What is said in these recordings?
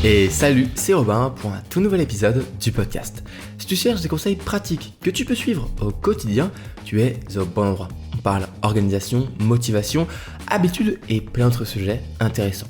Et salut, c'est Robin pour un tout nouvel épisode du podcast. Si tu cherches des conseils pratiques que tu peux suivre au quotidien, tu es au bon endroit. On parle organisation, motivation, habitudes et plein d'autres sujets intéressants.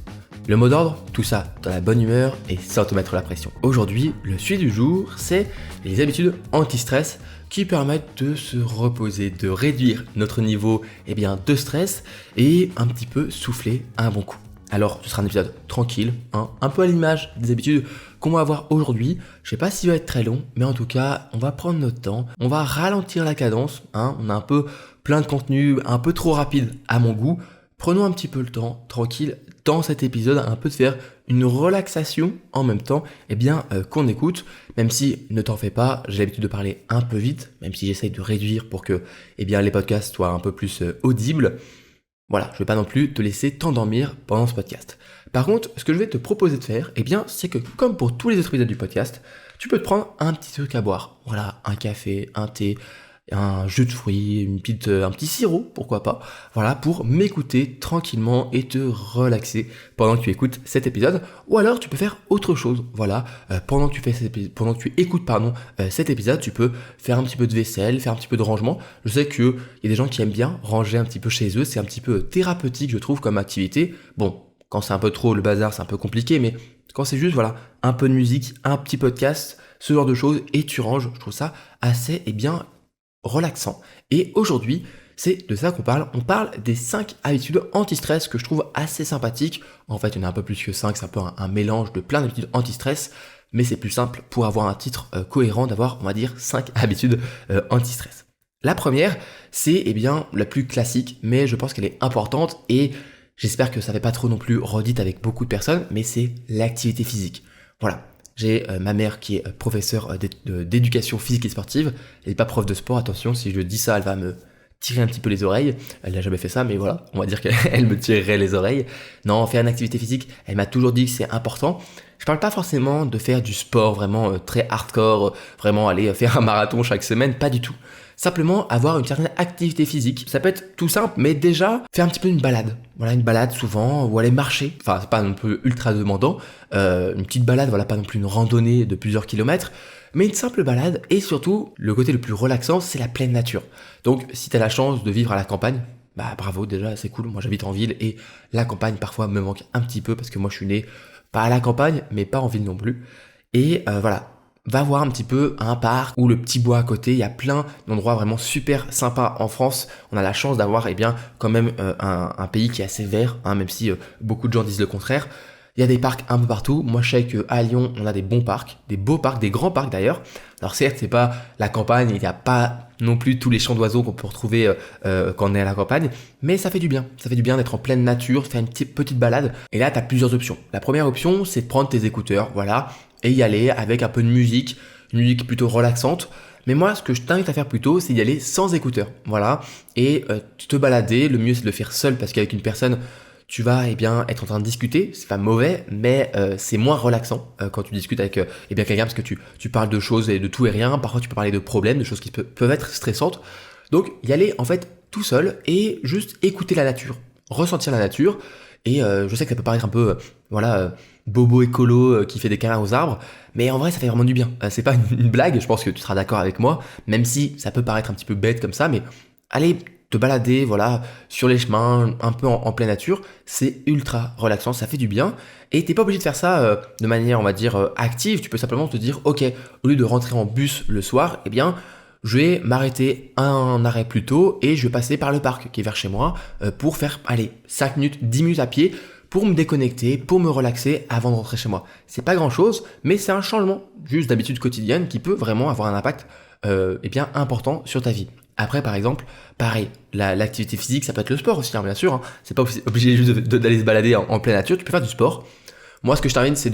Le mot d'ordre, tout ça dans la bonne humeur et sans te mettre la pression. Aujourd'hui, le sujet du jour, c'est les habitudes anti-stress qui permettent de se reposer, de réduire notre niveau de stress et un petit peu souffler un bon coup. Alors, ce sera un épisode tranquille, un peu à l'image des habitudes qu'on va avoir aujourd'hui. Je sais pas s'il va être très long, mais en tout cas, on va prendre notre temps, on va ralentir la cadence, on a un peu plein de contenu, un peu trop rapide à mon goût. Prenons un petit peu le temps, tranquille, dans cet épisode, un peu de faire une relaxation en même temps, qu'on écoute, même si, ne t'en fais pas, j'ai l'habitude de parler un peu vite, même si j'essaye de réduire pour que, les podcasts soient un peu plus audibles. Voilà, je vais pas non plus te laisser t'endormir pendant ce podcast. Par contre, ce que je vais te proposer de faire, c'est que comme pour tous les autres épisodes du podcast, tu peux te prendre un petit truc à boire. Voilà, un café, un thé, un jus de fruits, un petit sirop, pourquoi pas. Voilà, pour m'écouter tranquillement et te relaxer pendant que tu écoutes cet épisode. Ou alors, tu peux faire autre chose. Voilà, pendant que tu écoutes cet épisode, tu peux faire un petit peu de vaisselle, faire un petit peu de rangement. Je sais qu'il y a des gens qui aiment bien ranger un petit peu chez eux. C'est un petit peu thérapeutique, je trouve, comme activité. Bon, quand c'est un peu trop le bazar, c'est un peu compliqué, mais quand c'est juste, un peu de musique, un petit podcast, ce genre de choses, et tu ranges, je trouve ça assez, relaxant. Et aujourd'hui, c'est de ça qu'on parle. On parle des 5 habitudes anti-stress que je trouve assez sympathiques. En fait, il y en a un peu plus que 5, c'est un peu un mélange de plein d'habitudes anti-stress, mais c'est plus simple pour avoir un titre cohérent d'avoir, on va dire, 5 habitudes anti-stress. La première, c'est la plus classique, mais je pense qu'elle est importante et j'espère que ça ne fait pas trop non plus redite avec beaucoup de personnes, mais c'est l'activité physique. Voilà. J'ai ma mère qui est professeure d'éducation physique et sportive. Elle n'est pas prof de sport, attention, si je dis ça, elle va me tirer un petit peu les oreilles. Elle n'a jamais fait ça, mais voilà, on va dire qu'elle me tirerait les oreilles. Non, faire une activité physique, elle m'a toujours dit que c'est important. Je parle pas forcément de faire du sport vraiment très hardcore, vraiment aller faire un marathon chaque semaine, pas du tout. Simplement avoir une certaine activité physique. Ça peut être tout simple, mais déjà faire un petit peu une balade. Voilà, une balade souvent, ou aller marcher. Enfin, c'est pas non plus ultra demandant. Une petite balade, voilà, pas non plus une randonnée de plusieurs kilomètres, mais une simple balade. Et surtout, le côté le plus relaxant, c'est la pleine nature. Donc, si t'as la chance de vivre à la campagne, bah bravo, déjà, c'est cool. Moi, j'habite en ville et la campagne, parfois, me manque un petit peu parce que moi, je suis né pas à la campagne, mais pas en ville non plus. Et voilà. Va voir un petit peu un parc ou le petit bois à côté. Il y a plein d'endroits vraiment super sympas en France. On a la chance d'avoir quand même un pays qui est assez vert, même si beaucoup de gens disent le contraire. Il y a des parcs un peu partout. Moi, je sais qu'à Lyon, on a des bons parcs, des beaux parcs, des grands parcs d'ailleurs. Alors certes, c'est pas la campagne, il n'y a pas non plus tous les chants d'oiseaux qu'on peut retrouver quand on est à la campagne, mais ça fait du bien. Ça fait du bien d'être en pleine nature, de faire une petite balade. Et là, tu as plusieurs options. La première option, c'est de prendre tes écouteurs, voilà, et y aller avec un peu de musique, une musique plutôt relaxante. Mais moi, ce que je t'invite à faire plutôt, c'est d'y aller sans écouteurs, voilà, et te balader. Le mieux, c'est de le faire seul parce qu'avec une personne, tu vas être en train de discuter, c'est pas mauvais, mais c'est moins relaxant quand tu discutes avec quelqu'un parce que tu parles de choses et de tout et rien. Parfois, tu peux parler de problèmes, de choses qui peuvent être stressantes. Donc, y aller en fait tout seul et juste écouter la nature, ressentir la nature. Et je sais que ça peut paraître un peu, bobo écolo qui fait des câlins aux arbres, mais en vrai, ça fait vraiment du bien. C'est pas une blague, je pense que tu seras d'accord avec moi, même si ça peut paraître un petit peu bête comme ça, mais allez te balader, voilà, sur les chemins, un peu en pleine nature, c'est ultra relaxant, ça fait du bien. Et t'es pas obligé de faire ça de manière, on va dire, active. Tu peux simplement te dire, ok, au lieu de rentrer en bus le soir, je vais m'arrêter un arrêt plus tôt et je vais passer par le parc qui est vers chez moi pour faire, 5 minutes, 10 minutes à pied pour me déconnecter, pour me relaxer avant de rentrer chez moi. C'est pas grand chose, mais c'est un changement juste d'habitude quotidienne qui peut vraiment avoir un impact important sur ta vie. Après, par exemple, pareil, l'activité physique, ça peut être le sport aussi, bien sûr. C'est pas obligé juste d'aller se balader en pleine nature, tu peux faire du sport. Moi, ce que je t'invite, c'est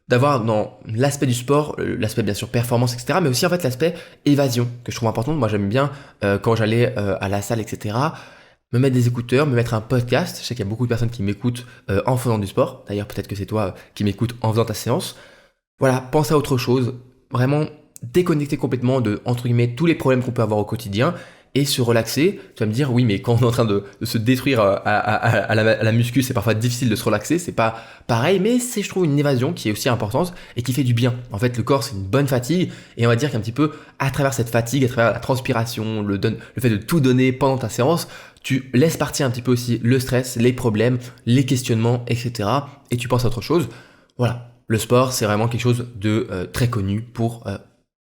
d'avoir dans l'aspect du sport, l'aspect bien sûr performance, etc., mais aussi en fait l'aspect évasion, que je trouve important. Moi, j'aime bien, quand j'allais à la salle, etc., me mettre des écouteurs, me mettre un podcast. Je sais qu'il y a beaucoup de personnes qui m'écoutent en faisant du sport. D'ailleurs, peut-être que c'est toi qui m'écoutes en faisant ta séance. Voilà, pense à autre chose. Vraiment déconnecter complètement de, entre guillemets, tous les problèmes qu'on peut avoir au quotidien et se relaxer. Tu vas me dire, oui, mais quand on est en train de se détruire à la muscu, c'est parfois difficile de se relaxer, c'est pas pareil, mais c'est, je trouve, une évasion qui est aussi importante et qui fait du bien. En fait, le corps, c'est une bonne fatigue, et on va dire qu'un petit peu, à travers cette fatigue, à travers la transpiration, le fait de tout donner pendant ta séance, tu laisses partir un petit peu aussi le stress, les problèmes, les questionnements, etc. et tu penses à autre chose. Voilà. Le sport, c'est vraiment quelque chose de très connu pour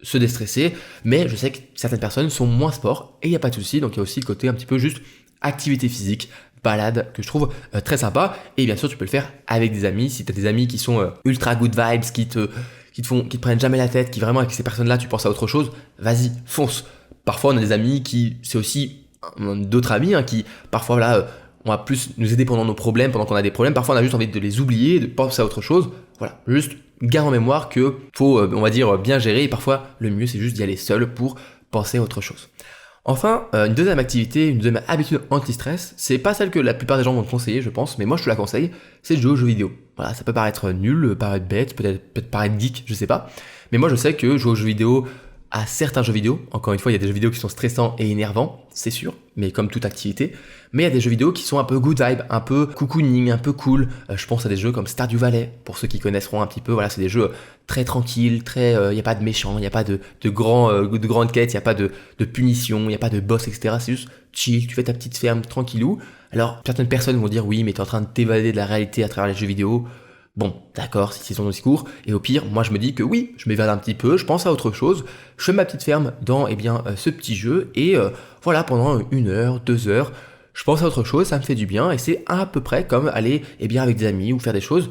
se déstresser, mais je sais que certaines personnes sont moins sport et il n'y a pas de souci, donc il y a aussi le côté un petit peu juste activité physique, balade, que je trouve très sympa, et bien sûr tu peux le faire avec des amis, si tu as des amis qui sont ultra good vibes, qui te prennent jamais la tête, qui vraiment avec ces personnes-là tu penses à autre chose, vas-y, fonce. Parfois on a des amis qui, c'est aussi d'autres amis qui parfois là on va plus nous aider pendant nos problèmes, pendant qu'on a des problèmes, parfois on a juste envie de les oublier, de penser à autre chose, voilà, juste garde en mémoire que faut, on va dire, bien gérer, et parfois le mieux c'est juste d'y aller seul pour penser à autre chose. Enfin, une deuxième activité, une deuxième habitude anti-stress, c'est pas celle que la plupart des gens vont te conseiller, je pense, mais moi je te la conseille, c'est de jouer aux jeux vidéo. Voilà, ça peut paraître nul, paraître bête, peut-être paraître geek, je sais pas, mais moi je sais que jouer aux jeux vidéo, à certains jeux vidéo, encore une fois il y a des jeux vidéo qui sont stressants et énervants, c'est sûr, mais comme toute activité, mais il y a des jeux vidéo qui sont un peu good vibe, un peu cocooning, un peu cool. Je pense à des jeux comme Stardew Valley, pour ceux qui connaîtront un petit peu, voilà, c'est des jeux très tranquilles, très, il n'y a pas de méchants, il n'y a pas de grandes quêtes, il n'y a pas de punition, il n'y a pas de boss, etc. C'est juste chill, tu fais ta petite ferme tranquillou. Alors certaines personnes vont dire oui mais t'es en train de t'évader de la réalité à travers les jeux vidéo. Bon, d'accord, si c'est son discours, et au pire, moi je me dis que oui, je m'évade un petit peu, je pense à autre chose, je fais ma petite ferme dans ce petit jeu, et voilà, pendant 1 heure, 2 heures, je pense à autre chose, ça me fait du bien, et c'est à peu près comme aller avec des amis ou faire des choses.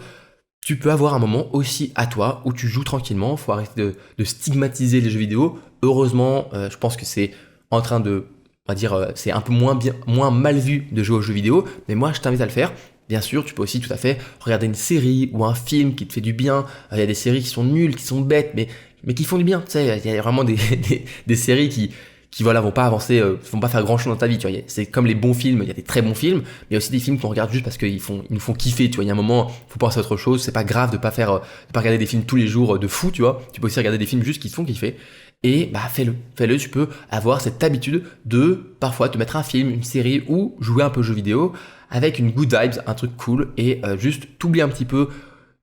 Tu peux avoir un moment aussi à toi où tu joues tranquillement, faut arrêter de stigmatiser les jeux vidéo. Heureusement, je pense que c'est en train de, on va dire, c'est un peu moins mal vu de jouer aux jeux vidéo, mais moi je t'invite à le faire. Bien sûr, tu peux aussi tout à fait regarder une série ou un film qui te fait du bien. Il y a des séries qui sont nulles, qui sont bêtes, mais qui font du bien. Tu sais, il y a vraiment des séries qui voilà, vont pas avancer, vont pas faire grand chose dans ta vie. Tu vois, c'est comme les bons films, il y a des très bons films, mais il y a aussi des films qu'on regarde juste parce qu'ils nous font kiffer. Tu vois, il y a un moment, faut penser à autre chose. C'est pas grave de pas regarder des films tous les jours de fou. Tu vois, tu peux aussi regarder des films juste qui te font kiffer. Et bah fais-le, tu peux avoir cette habitude de parfois te mettre un film, une série ou jouer un peu aux jeux vidéo avec une good vibes, un truc cool et juste t'oublier un petit peu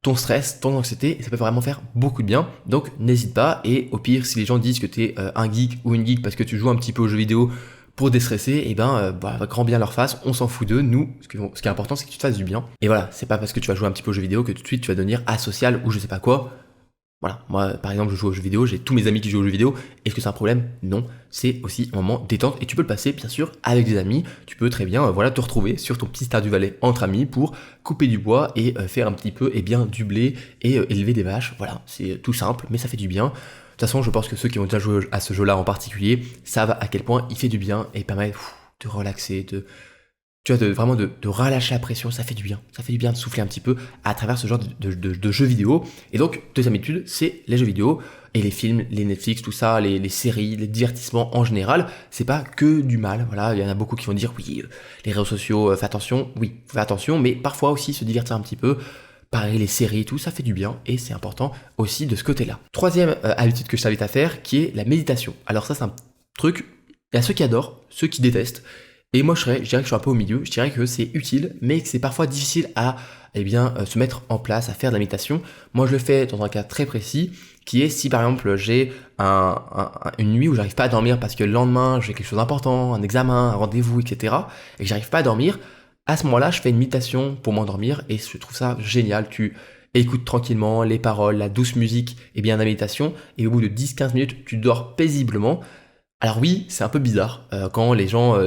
ton stress, ton anxiété, et ça peut vraiment faire beaucoup de bien. Donc n'hésite pas, et au pire si les gens disent que t'es un geek ou une geek parce que tu joues un petit peu aux jeux vidéo pour déstresser, et grand bien leur face, on s'en fout d'eux. Nous, ce qui est important c'est que tu te fasses du bien. Et voilà, c'est pas parce que tu vas jouer un petit peu aux jeux vidéo que tout de suite tu vas devenir asocial ou je sais pas quoi. Voilà, moi par exemple je joue aux jeux vidéo, j'ai tous mes amis qui jouent aux jeux vidéo, est-ce que c'est un problème? Non, c'est aussi un moment détente et tu peux le passer bien sûr avec des amis, tu peux très bien te retrouver sur ton petit Stardew Valley entre amis pour couper du bois et faire un petit peu du blé et élever des vaches, voilà, c'est tout simple mais ça fait du bien. De toute façon je pense que ceux qui ont déjà joué à ce jeu là en particulier savent à quel point il fait du bien et permet de relaxer, vraiment de relâcher la pression, ça fait du bien. Ça fait du bien de souffler un petit peu à travers ce genre de jeux vidéo. Et donc, deuxième étude, c'est les jeux vidéo et les films, les Netflix, tout ça, les séries, les divertissements en général. C'est pas que du mal. Voilà, il y en a beaucoup qui vont dire oui, les réseaux sociaux, fais attention. Oui, fais attention, mais parfois aussi se divertir un petit peu. Pareil, les séries, tout ça fait du bien et c'est important aussi de ce côté-là. Troisième habitude que je t'invite à faire, qui est la méditation. Alors ça, c'est un truc, il y a ceux qui adorent, ceux qui détestent. Et moi, je dirais que je suis un peu au milieu. Je dirais que c'est utile, mais que c'est parfois difficile à se mettre en place, à faire de la méditation. Moi, je le fais dans un cas très précis, qui est si par exemple j'ai une nuit où j'arrive pas à dormir parce que le lendemain j'ai quelque chose d'important, un examen, un rendez-vous, etc. et que j'arrive pas à dormir. À ce moment-là, je fais une méditation pour m'endormir et je trouve ça génial. Tu écoutes tranquillement les paroles, la douce musique et bien la méditation, et au bout de 10-15 minutes, tu dors paisiblement. Alors oui, c'est un peu bizarre quand les gens,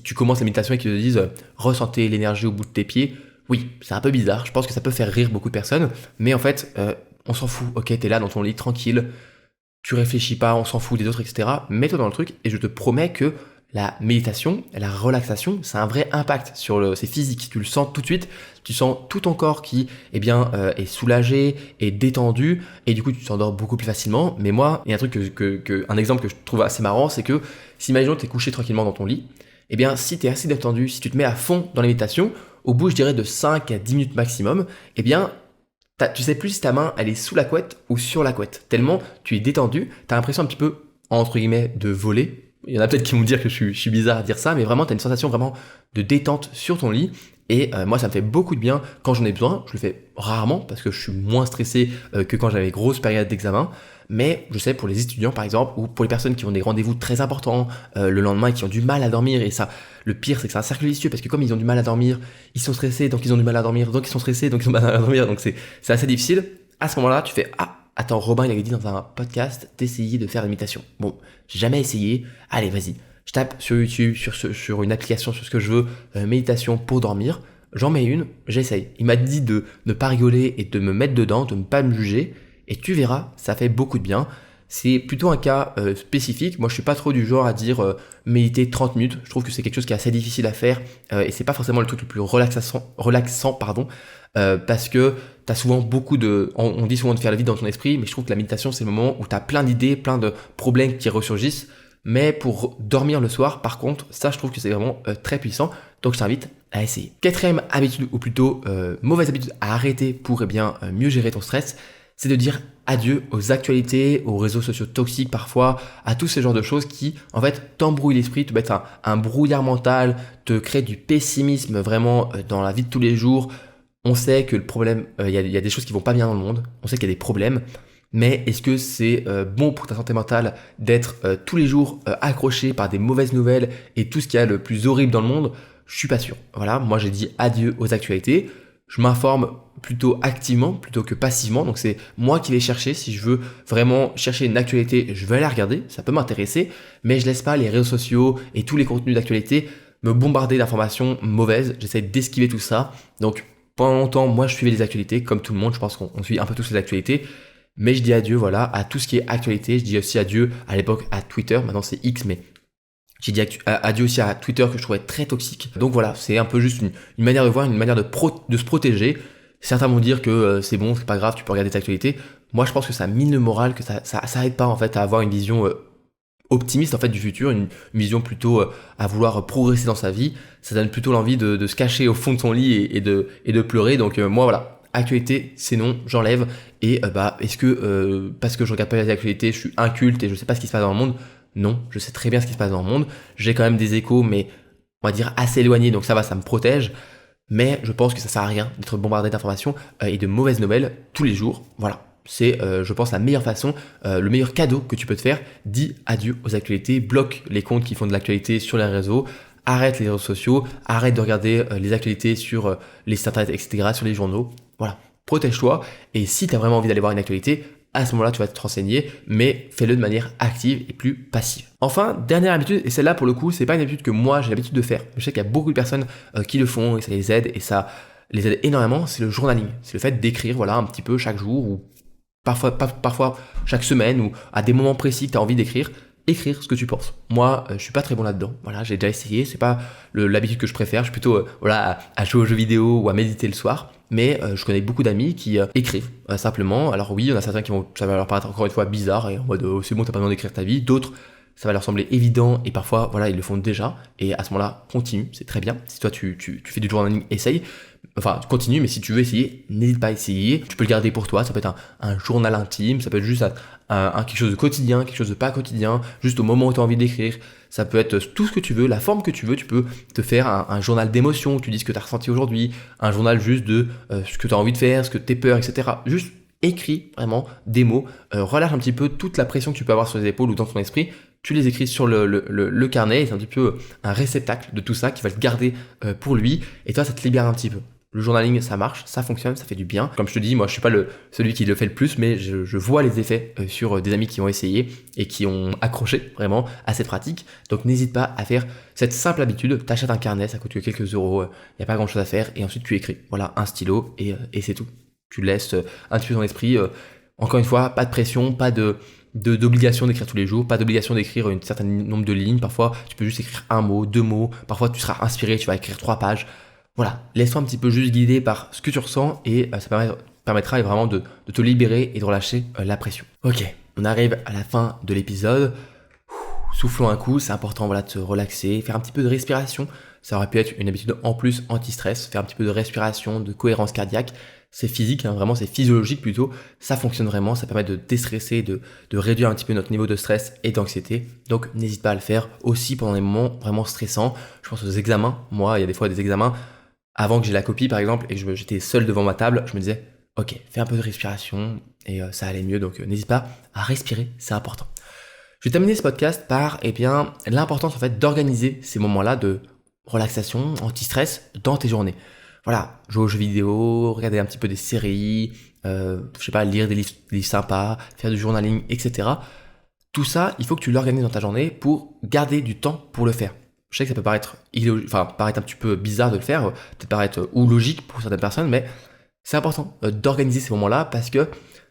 tu commences la méditation et qu'ils te disent ressentez l'énergie au bout de tes pieds. Oui, c'est un peu bizarre, je pense que ça peut faire rire beaucoup de personnes, mais en fait, on s'en fout. Ok, t'es là dans ton lit tranquille, tu réfléchis pas, on s'en fout des autres, etc. Mets-toi dans le truc et je te promets que la méditation, la relaxation, c'est un vrai impact c'est physique. Tu le sens tout de suite, tu sens tout ton corps qui est soulagé et détendu et du coup tu t'endors beaucoup plus facilement. Mais moi, il y a un truc un exemple que je trouve assez marrant, c'est que si imaginons que tu es couché tranquillement dans ton lit, si tu es assez détendu, si tu te mets à fond dans la méditation, au bout je dirais de 5 à 10 minutes maximum, tu sais plus si ta main elle est sous la couette ou sur la couette. Tellement tu es détendu, tu as l'impression un petit peu entre guillemets de voler. il y en a peut-être qui vont me dire que je suis bizarre à dire ça, mais vraiment, tu as une sensation vraiment de détente sur ton lit. Et moi, ça me fait beaucoup de bien quand j'en ai besoin. Je le fais rarement parce que je suis moins stressé que quand j'avais grosse période d'examen. Mais je sais pour les étudiants par exemple, ou pour les personnes qui ont des rendez-vous très importants le lendemain et qui ont du mal à dormir, et ça, le pire c'est que c'est un cercle vicieux parce que comme ils ont du mal à dormir, ils sont stressés, donc ils ont du mal à dormir, donc ils sont stressés, donc ils ont du mal à dormir, donc c'est assez difficile. À ce moment-là, tu fais attends, Robin il avait dit dans un podcast d'essayer de faire l'imitation. Bon, j'ai jamais essayé, allez vas-y, je tape sur YouTube, sur une application, sur ce que je veux, méditation pour dormir, j'en mets une, j'essaye. Il m'a dit de ne pas rigoler et de me mettre dedans, de ne pas me juger. Et tu verras, ça fait beaucoup de bien. C'est plutôt un cas spécifique. Moi, je suis pas trop du genre à dire méditer 30 minutes. Je trouve que c'est quelque chose qui est assez difficile à faire et c'est pas forcément le truc le plus relaxant parce que tu as souvent on dit souvent de faire le vide dans ton esprit, mais je trouve que la méditation, c'est le moment où tu as plein d'idées, plein de problèmes qui ressurgissent. Mais pour dormir le soir, par contre, ça, je trouve que c'est vraiment très puissant. Donc, je t'invite à essayer. Quatrième habitude, ou plutôt mauvaise habitude à arrêter pour mieux gérer ton stress, c'est de dire adieu aux actualités, aux réseaux sociaux toxiques parfois, à tous ces genres de choses qui, en fait, t'embrouillent l'esprit, te mettent un brouillard mental, te créent du pessimisme vraiment dans la vie de tous les jours. On sait que le problème, il y a des choses qui vont pas bien dans le monde, on sait qu'il y a des problèmes, mais est-ce que c'est bon pour ta santé mentale d'être tous les jours accroché par des mauvaises nouvelles et tout ce qu'il y a le plus horrible dans le monde? Je suis pas sûr. Voilà, moi j'ai dit adieu aux actualités. Je m'informe plutôt activement plutôt que passivement. Donc c'est moi qui vais chercher. Si je veux vraiment chercher une actualité, je vais aller la regarder. Ça peut m'intéresser, mais je laisse pas les réseaux sociaux et tous les contenus d'actualité me bombarder d'informations mauvaises. J'essaie d'esquiver tout ça. Donc pendant longtemps, moi je suivais les actualités comme tout le monde. Je pense qu'on suit un peu tous les actualités. Mais je dis adieu voilà à tout ce qui est actualité. Je dis aussi adieu à l'époque à Twitter. Maintenant c'est X, mais j'ai dit adieu aussi à Twitter que je trouvais très toxique. Donc voilà, c'est un peu juste une manière de voir, une manière de se protéger. Certains vont dire que c'est bon, c'est pas grave, tu peux regarder tes actualités. Moi, je pense que ça mine le moral, que ça aide pas en fait à avoir une vision optimiste en fait du futur, une vision plutôt à vouloir progresser dans sa vie. Ça donne plutôt l'envie de se cacher au fond de son lit et de pleurer. Donc moi voilà, actualité, c'est non, j'enlève. Et est-ce que parce que je regarde pas les actualités, je suis inculte et je sais pas ce qui se passe dans le monde? Non, je sais très bien ce qui se passe dans le monde. J'ai quand même des échos, mais on va dire assez éloignés, donc ça va, ça me protège. Mais je pense que ça sert à rien d'être bombardé d'informations et de mauvaises nouvelles tous les jours. Voilà, c'est, je pense, la meilleure façon, le meilleur cadeau que tu peux te faire. Dis adieu aux actualités, bloque les comptes qui font de l'actualité sur les réseaux, arrête les réseaux sociaux, arrête de regarder les actualités sur les sites internet, etc., sur les journaux. Voilà, protège-toi. Et si tu as vraiment envie d'aller voir une actualité, à ce moment-là, tu vas te renseigner, mais fais-le de manière active et plus passive. Enfin, dernière habitude, et celle-là pour le coup, c'est pas une habitude que moi j'ai l'habitude de faire. Je sais qu'il y a beaucoup de personnes qui le font et ça les aide et ça les aide énormément. C'est le journaling, c'est le fait d'écrire, voilà, un petit peu chaque jour ou parfois chaque semaine ou à des moments précis que tu as envie d'écrire. Écrire ce que tu penses. Moi, je suis pas très bon là-dedans. Voilà, j'ai déjà essayé. C'est pas l'habitude que je préfère. Je suis plutôt à jouer aux jeux vidéo ou à méditer le soir. Mais je connais beaucoup d'amis qui écrivent simplement. Alors oui, il y en a certains ça va leur paraître encore une fois bizarre et en mode c'est bon, t'as pas besoin d'écrire ta vie. D'autres, ça va leur sembler évident et parfois voilà ils le font déjà. Et à ce moment-là, continue, c'est très bien. Si toi tu fais du journaling, essaye. Enfin, continue, mais si tu veux essayer, n'hésite pas à essayer. Tu peux le garder pour toi. Ça peut être un journal intime, ça peut être juste quelque chose de quotidien, quelque chose de pas quotidien, juste au moment où tu as envie d'écrire. Ça peut être tout ce que tu veux, la forme que tu veux. Tu peux te faire un journal d'émotions où tu dis ce que tu as ressenti aujourd'hui, un journal juste de ce que tu as envie de faire, ce que tes peurs, etc. Juste écris vraiment des mots, relâche un petit peu toute la pression que tu peux avoir sur les épaules ou dans ton esprit. Tu les écris sur le carnet et c'est un petit peu un réceptacle de tout ça qui va le garder pour lui et toi ça te libère un petit peu. Le journaling, ça marche, ça fonctionne, ça fait du bien. Comme je te dis, moi je suis pas celui qui le fait le plus, mais je vois les effets sur des amis qui ont essayé et qui ont accroché vraiment à cette pratique. Donc n'hésite pas à faire cette simple habitude. T'achètes un carnet, ça coûte que quelques euros, il n'y a pas grand chose à faire et ensuite tu écris. Voilà, un stylo et c'est tout. Tu laisses un petit peu ton esprit. Encore une fois, pas de pression, pas d'obligation d'écrire tous les jours, pas d'obligation d'écrire un certain nombre de lignes. Parfois, tu peux juste écrire un mot, 2 mots. Parfois, tu seras inspiré, tu vas écrire 3 pages. Voilà, laisse-toi un petit peu juste guider par ce que tu ressens et ça permettra vraiment de te libérer et de relâcher la pression. Ok, on arrive à la fin de l'épisode. Soufflons un coup, c'est important voilà, de se relaxer, faire un petit peu de respiration. Ça aurait pu être une habitude en plus anti-stress, faire un petit peu de respiration, de cohérence cardiaque. C'est physique, vraiment c'est physiologique plutôt. Ça fonctionne vraiment, ça permet de déstresser, de réduire un petit peu notre niveau de stress et d'anxiété. Donc n'hésite pas à le faire aussi pendant les moments vraiment stressants. Je pense aux examens. Moi, il y a des fois des examens, avant que j'ai la copie par exemple, et que j'étais seul devant ma table, je me disais, ok, fais un peu de respiration, et ça allait mieux. Donc n'hésite pas à respirer, c'est important. Je vais terminer ce podcast par l'importance en fait d'organiser ces moments-là de relaxation, anti-stress dans tes journées. Voilà, jouer aux jeux vidéo, regarder un petit peu des séries, lire des livres sympas, faire du journaling, etc. Tout ça, il faut que tu l'organises dans ta journée pour garder du temps pour le faire. Je sais que ça peut paraître un petit peu bizarre de le faire, peut-être paraître ou logique pour certaines personnes, mais c'est important d'organiser ces moments-là parce que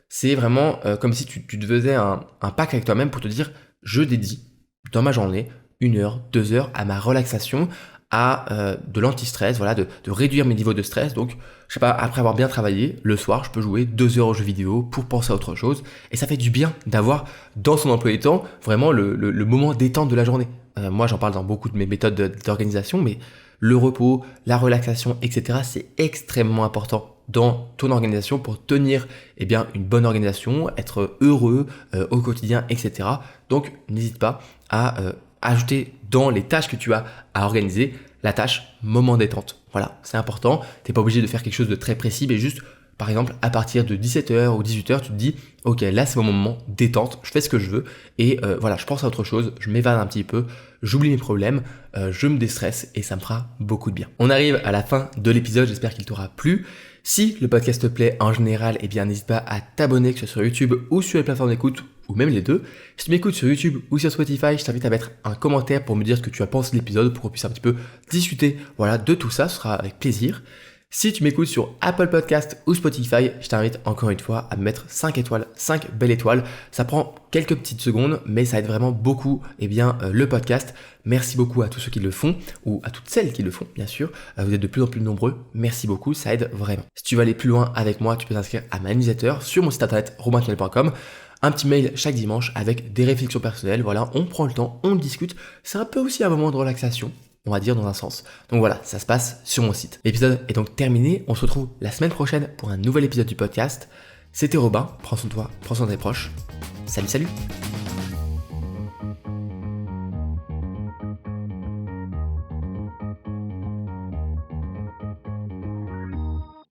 c'est vraiment comme si tu te faisais un pacte avec toi-même pour te dire je dédie dans ma journée 1 heure, 2 heures à ma relaxation, à de l'anti-stress, voilà, de réduire mes niveaux de stress. Donc, je sais pas, après avoir bien travaillé, le soir, je peux jouer 2 heures aux jeux vidéo pour penser à autre chose. Et ça fait du bien d'avoir dans son emploi du temps vraiment le moment détente de la journée. Moi, j'en parle dans beaucoup de mes méthodes d'organisation, mais le repos, la relaxation, etc., c'est extrêmement important dans ton organisation pour tenir une bonne organisation, être heureux au quotidien, etc. Donc, n'hésite pas à ajouter dans les tâches que tu as à organiser la tâche moment détente. Voilà, c'est important. Tu n'es pas obligé de faire quelque chose de très précis, mais juste, par exemple, à partir de 17h ou 18h, tu te dis, ok, là c'est mon moment détente, je fais ce que je veux et voilà, je pense à autre chose, je m'évade un petit peu, j'oublie mes problèmes, je me déstresse et ça me fera beaucoup de bien. On arrive à la fin de l'épisode, j'espère qu'il t'aura plu. Si le podcast te plaît en général, n'hésite pas à t'abonner, que ce soit sur YouTube ou sur les plateformes d'écoute, ou même les deux. Si tu m'écoutes sur YouTube ou sur Spotify, je t'invite à mettre un commentaire pour me dire ce que tu as pensé de l'épisode, pour qu'on puisse un petit peu discuter de tout ça, ce sera avec plaisir. Si tu m'écoutes sur Apple Podcast ou Spotify, je t'invite encore une fois à me mettre 5 étoiles, 5 belles étoiles. Ça prend quelques petites secondes, mais ça aide vraiment beaucoup le podcast. Merci beaucoup à tous ceux qui le font, ou à toutes celles qui le font, bien sûr. Vous êtes de plus en plus nombreux. Merci beaucoup, ça aide vraiment. Si tu veux aller plus loin avec moi, tu peux t'inscrire à ma newsletter sur mon site internet romaintunnel.com. Un petit mail chaque dimanche avec des réflexions personnelles. Voilà, on prend le temps, on discute. C'est un peu aussi un moment de relaxation, on va dire dans un sens. Donc voilà, ça se passe sur mon site. L'épisode est donc terminé. On se retrouve la semaine prochaine pour un nouvel épisode du podcast. C'était Robin. Prends soin de toi, prends soin de tes proches. Salut, salut!